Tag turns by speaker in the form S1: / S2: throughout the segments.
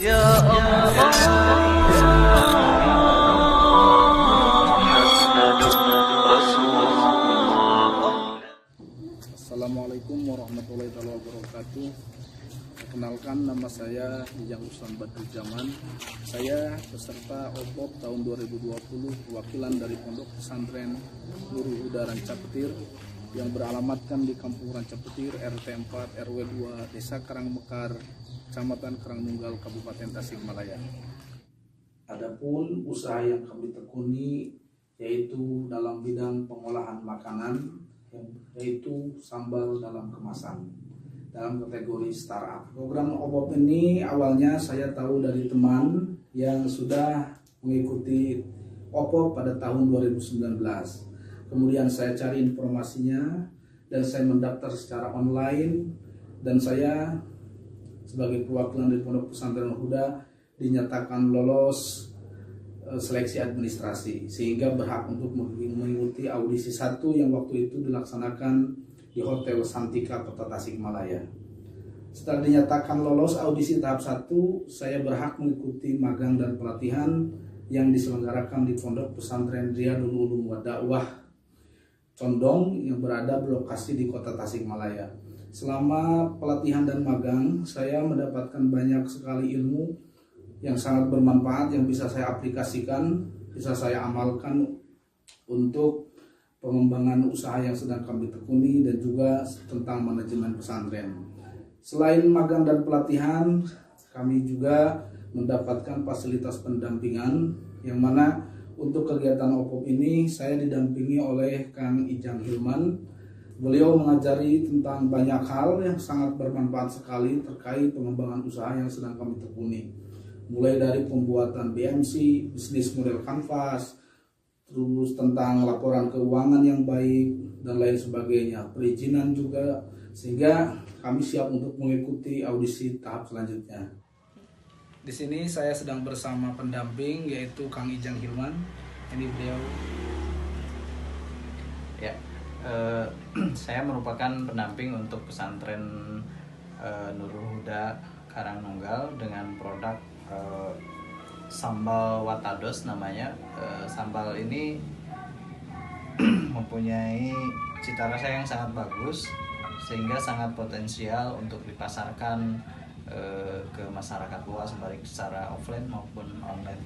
S1: Ya
S2: Assalamualaikum warahmatullahi wabarakatuh. Perkenalkan, nama saya Ijang Usman Badrul Zaman. Saya peserta OPOP tahun 2020, wakilan dari Pondok Pesantren Nurul Huda Rancapetir yang beralamatkan di Kampung Rancapetir, RT 4 RW 2, Desa Karangmekar, Kecamatan Karangnunggal, Kabupaten Tasikmalaya. Adapun usaha yang kami tekuni yaitu dalam bidang pengolahan makanan, yaitu sambal dalam kemasan dalam kategori startup. Program OPOP ini awalnya saya tahu dari teman yang sudah mengikuti OPOP pada tahun 2019. Kemudian saya cari informasinya dan saya mendaftar secara online, dan saya sebagai perwakilan dari Pondok Pesantren Huda dinyatakan lolos seleksi administrasi, sehingga berhak untuk mengikuti audisi 1 yang waktu itu dilaksanakan di Hotel Santika, Kota Tasikmalaya. Setelah dinyatakan lolos audisi tahap 1, saya berhak mengikuti magang dan pelatihan yang diselenggarakan di Pondok Pesantren Riyadul Ulum wa Dakwah Condong yang berada berlokasi di Kota Tasikmalaya. Selama pelatihan dan magang, saya mendapatkan banyak sekali ilmu yang sangat bermanfaat yang bisa saya aplikasikan, bisa saya amalkan untuk pengembangan usaha yang sedang kami tekuni dan juga tentang manajemen pesantren. Selain magang dan pelatihan, kami juga mendapatkan fasilitas pendampingan, yang mana untuk kegiatan OPOP ini saya didampingi oleh Kang Ijang Hilman. Beliau mengajari tentang banyak hal yang sangat bermanfaat sekali terkait pengembangan usaha yang sedang kami tekuni. Mulai dari pembuatan BMC, bisnis model kanvas, terus tentang laporan keuangan yang baik dan lain sebagainya, perizinan juga, sehingga kami siap untuk mengikuti audisi tahap selanjutnya. Di sini saya sedang bersama pendamping yaitu Kang Ijang Hilman. Ini beliau.
S3: Ya, saya merupakan pendamping untuk pesantren Nurul Huda Karangnunggal dengan produk sambal watados namanya. Sambal ini mempunyai cita rasa yang sangat bagus sehingga sangat potensial untuk dipasarkan ke masyarakat luas, baik secara offline maupun online.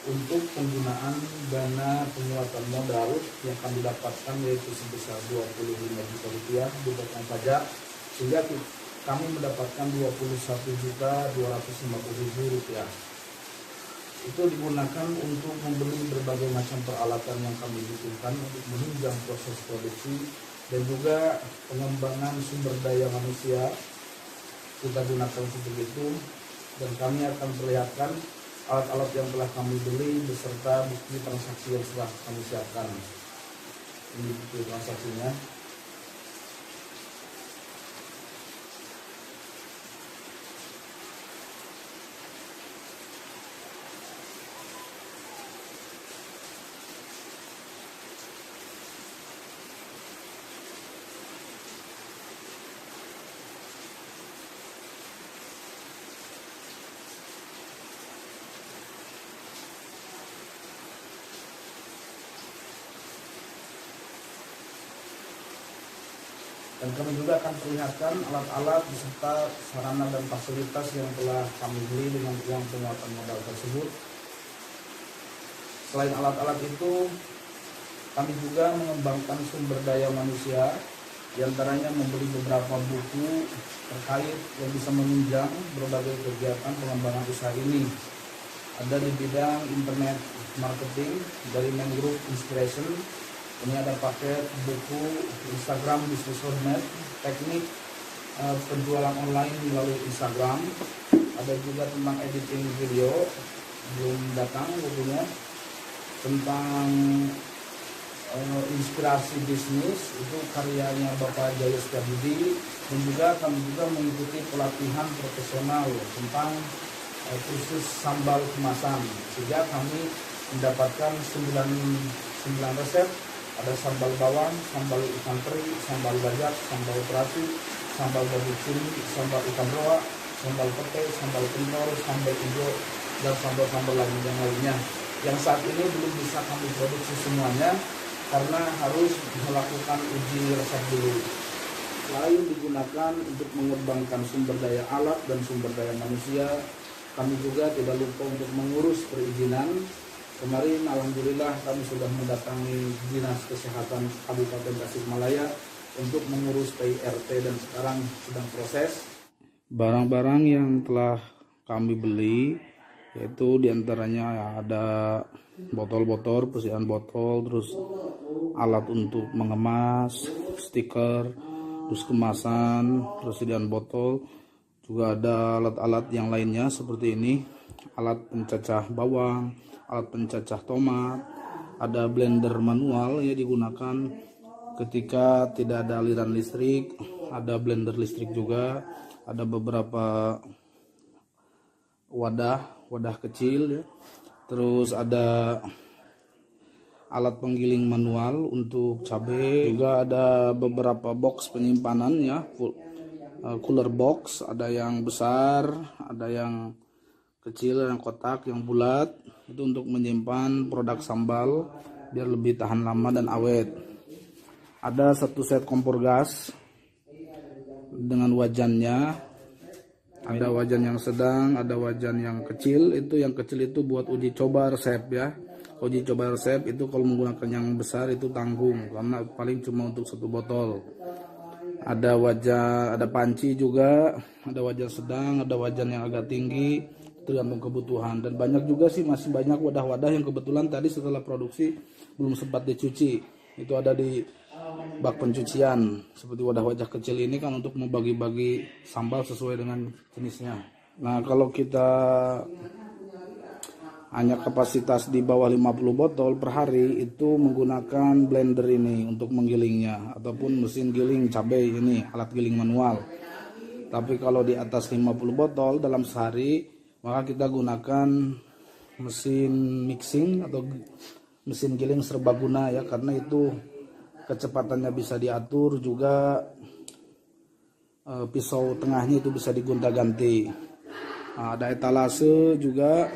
S2: Untuk penggunaan dana penguatan modal yang kami dapatkan yaitu sebesar 25 juta rupiah dipotong pajak, sehingga kami mendapatkan 21.250.000 rupiah. Itu digunakan untuk membeli berbagai macam peralatan yang kami butuhkan untuk menunjang proses produksi dan juga pengembangan sumber daya manusia kita gunakan untuk itu, dan kami akan perlihatkan alat-alat yang telah kami beli beserta bukti transaksi yang telah kami siapkan. Ini bukti transaksinya. Dan kami juga akan perlihatkan alat-alat beserta sarana dan fasilitas yang telah kami beli dengan uang penguatan modal tersebut. Selain alat-alat itu, kami juga mengembangkan sumber daya manusia, diantaranya membeli beberapa buku terkait yang bisa menunjang berbagai kegiatan pengembangan usaha ini. Ada di bidang internet marketing dari Man Group Inspiration. Ini ada paket buku Instagram Business Roadmap, teknik penjualan online melalui Instagram. Ada juga tentang editing video, belum datang bukunya. Tentang inspirasi bisnis, itu karyanya Bapak Jaya Setiabudi. Dan juga kami juga mengikuti pelatihan profesional tentang kursus sambal kemasan, sehingga kami mendapatkan 9 resep. Ada sambal bawang, sambal ikan teri, sambal bajak, sambal terasi, sambal barbecue, sambal ikan roa, sambal pete, sambal pinor, sambal hijau, dan sambal-sambal yang lainnya. Yang saat ini belum bisa kami produksi semuanya karena harus melakukan uji resep dulu. Selain digunakan untuk mengembangkan sumber daya alat dan sumber daya manusia, kami juga tidak lupa untuk mengurus perizinan. Kemarin alhamdulillah kami sudah mendatangi Dinas Kesehatan Kabupaten Tasikmalaya untuk mengurus PIRT dan sekarang sedang proses. Barang-barang yang telah kami beli yaitu diantaranya ada botol-botol, persediaan botol, terus alat untuk mengemas, stiker, terus kemasan, persediaan botol, juga ada alat-alat yang lainnya seperti ini, alat pencacah bawang, alat pencacah tomat, ada blender manual yang digunakan ketika tidak ada aliran listrik, ada blender listrik juga, ada beberapa wadah kecil ya. Terus ada alat penggiling manual untuk cabai, juga ada beberapa box penyimpanan ya, cooler box, ada yang besar, ada yang kecil, yang kotak, yang bulat, itu untuk menyimpan produk sambal biar lebih tahan lama dan awet. Ada satu set kompor gas dengan wajannya. Ada wajan yang sedang, ada wajan yang kecil. Itu yang kecil itu buat uji coba resep ya. Uji coba resep itu kalau menggunakan yang besar itu tanggung karena paling cuma untuk satu botol. Ada wajan, ada panci juga, ada wajan sedang, ada wajan yang agak tinggi, tergantung kebutuhan. Dan banyak juga sih, masih banyak wadah-wadah yang kebetulan tadi setelah produksi belum sempat dicuci. Itu ada di bak pencucian. Seperti wadah-wadah kecil ini kan untuk membagi-bagi sambal sesuai dengan jenisnya. Nah, kalau kita hanya kapasitas di bawah 50 botol per hari itu menggunakan blender ini untuk menggilingnya, ataupun mesin giling cabai ini, alat giling manual. Tapi kalau di atas 50 botol dalam sehari, maka kita gunakan mesin mixing atau mesin giling serbaguna ya, karena itu kecepatannya bisa diatur, juga pisau tengahnya itu bisa digonta-ganti. Nah, ada etalase juga.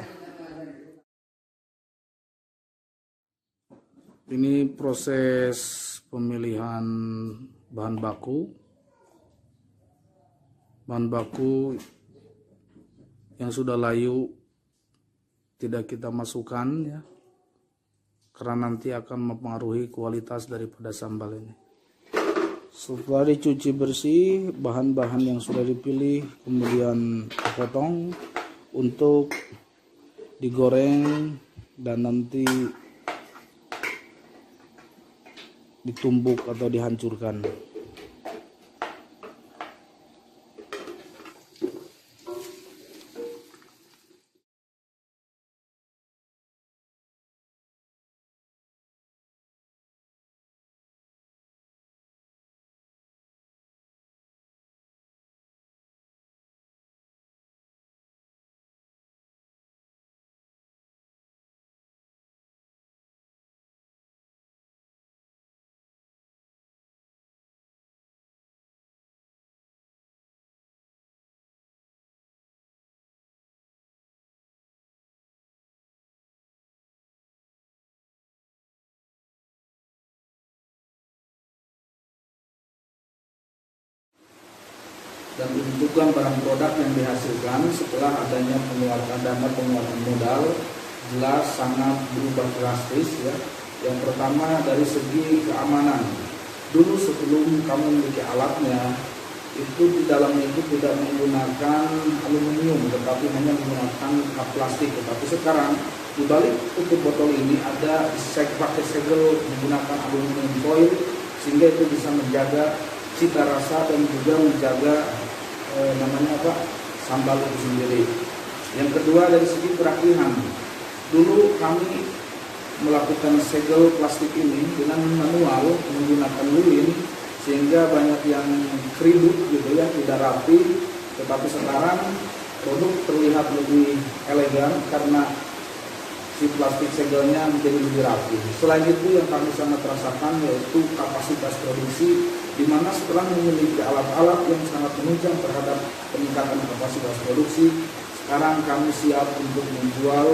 S2: Ini proses pemilihan bahan baku. Bahan baku yang sudah layu tidak kita masukkan ya, karena nanti akan mempengaruhi kualitas daripada sambal ini. Setelah dicuci bersih, bahan-bahan yang sudah dipilih kemudian dipotong untuk digoreng dan nanti ditumbuk atau dihancurkan. Dan menentukan barang produk yang dihasilkan setelah adanya pengeluaran modal jelas sangat berubah drastis ya. Yang pertama dari segi keamanan. Dulu sebelum kamu memiliki alatnya, itu di dalamnya itu tidak menggunakan aluminium, tetapi hanya menggunakan kap plastik. Tetapi sekarang di balik tutup botol ini ada pakai segel menggunakan aluminium foil, sehingga itu bisa menjaga cita rasa dan juga menjaga sambal itu sendiri. Yang kedua dari segi kerapihan. Dulu kami melakukan segel plastik ini dengan manual menggunakan lilin, sehingga banyak yang keribut gitu ya, tidak rapi. Tetapi sekarang produk terlihat lebih elegan karena si plastik segelnya menjadi lebih rapi. Selain itu yang kami sangat rasakan yaitu kapasitas produksi di mana setelah memiliki alat-alat yang sangat menunjang terhadap peningkatan kapasitas produksi, sekarang kami siap untuk menjual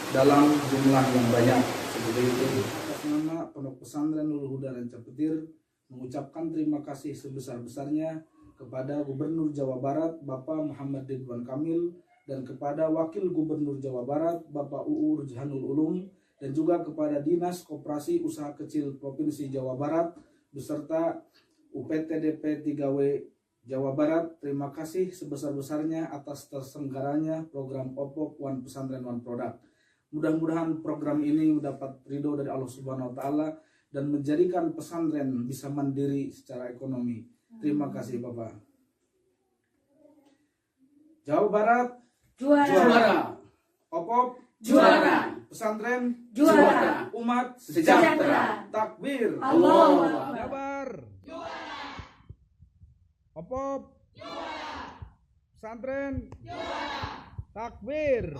S2: dalam jumlah yang banyak. Seperti itu. Atas nama Pondok Pesantren Nurul Huda Ranca Petir mengucapkan terima kasih sebesar-besarnya kepada Gubernur Jawa Barat Bapak Muhammad Ridwan Kamil dan kepada Wakil Gubernur Jawa Barat Bapak UU Rujhanul Ulum dan juga kepada Dinas Koperasi Usaha Kecil Provinsi Jawa Barat beserta UPTDP 3W Jawa Barat. Terima kasih sebesar-besarnya atas terselenggaranya program OPOP One Pesantren One Product. Mudah-mudahan program ini mendapat ridho dari Allah Subhanahu wa taala dan menjadikan pesantren bisa mandiri secara ekonomi. Terima kasih Bapak. Jawa Barat juara. OPOP
S1: juara.
S2: Pesantren
S1: Juara.
S2: Umat
S1: Sejahtera.
S2: Takbir.
S1: Allahu Akbar.
S2: Jabar. OPOP. Pesantren. Takbir.